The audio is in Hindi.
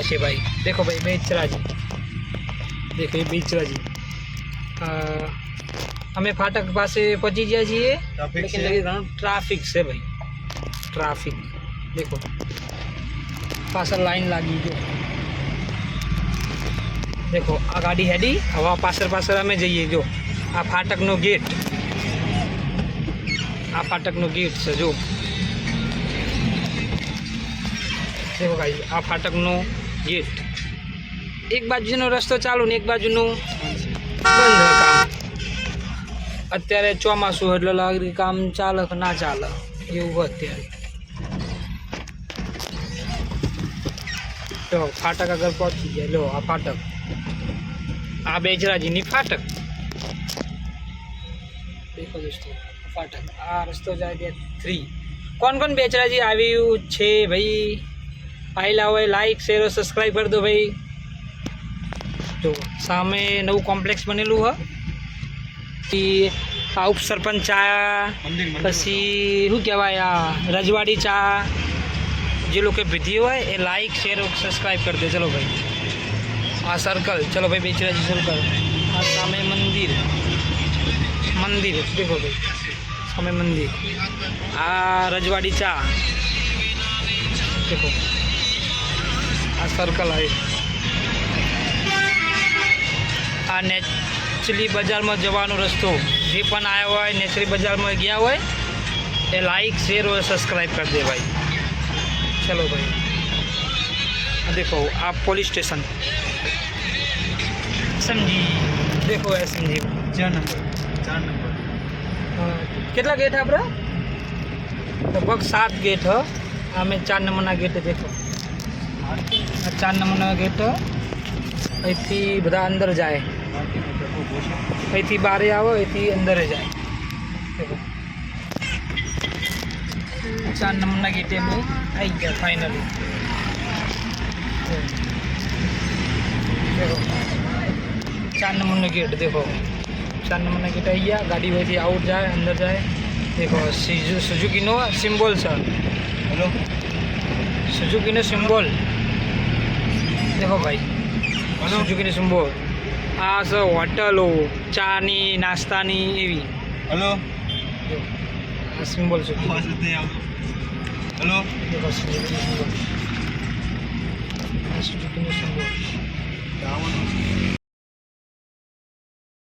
गया है भाई। देखो भाई बेचराजी, देखो ये बेचराजी અમે ફાટક પાસે પહોંચી ગયા છીએ, લેકિન ઘણું ટ્રાફિક છે ભાઈ, ટ્રાફિક દેખો પાછળ લાઈન લાગી ગયો। देखो आ गाड़ी हेडी हवा पासर पासर अमे जाइए। जो आ फाटक नो गेट, आ फाटक नो गेट से जो देखो भाई आ फाटक नो गेट, एक बाजू नो रस्तो चालू ने एक बाजू नो बंद है काम। अत्यारे ચોમાસું એટલે લાગે काम चाले કે ना चाले એવું અત્યારે। तो फाटक अगर पहुंची गया, लो आ फाटक, आ बेचराजी नी फाटक देखो दोस्तों, फाटक आ रस्तो जाए 3। कौन कौन बेचराजी आव्यू छे भाई, आयला होय लाइक शेयर और सब्सक्राइब कर दो भाई। तो सामे नवु कॉम्प्लेक्स बनेलू है कि आ उप सरपंच चा, पछी शू कहेवाय आ रजवाड़ी चा, जे लोग के विधि हो ए लाइक शेयर और सब्सक्राइब कर दे। चलो भाई आ सर्कल, चलो भाई बेचराजी सर्कल, आ सामे मंदिर, मंदिर देखो भाई सामे मंदिर, आ रजवाड़ी चा देखो, आ सर्कल है। आ नेचली बजार में जवानो रस्तो, जे पण आया हुआ है नेचली बजार में गया हुआ है ए लाइक शेयर और सब्सक्राइब कर दे भाई। चलो भाई देखो आप पुलिस स्टेशन समझी, देखो है समझी 4 नंबर कितना गेट है अपना, लगभग 7 गेट है। हमें 4 नंबर ना गेट है। देखो 4 नंबर ना गेट अहींथी बधा अंदर जाए, अहींथी बारे आवो अहींथी अंदर जाए। देखो 4 नंबर ना गेटे में आई गया फाइनली। देखो 4 नंबर ना गेट, देखो 4 नंबर ना गेट आई गया, गाड़ी वही आउट जाए अंदर जाए। देखो सुजुकी नो सिम्बॉल सर, हेलो सुजुकी नो सिम्बॉल देखो भाई, सुजुकी नो सिम्बॉल। आ सर होटलो चानी नास्तानी एवी, हेलो सिम्बॉल सुजुकी, हेलो देखो सुजुकी नो सिम्बॉल, सुजुकी नो सिम्बॉल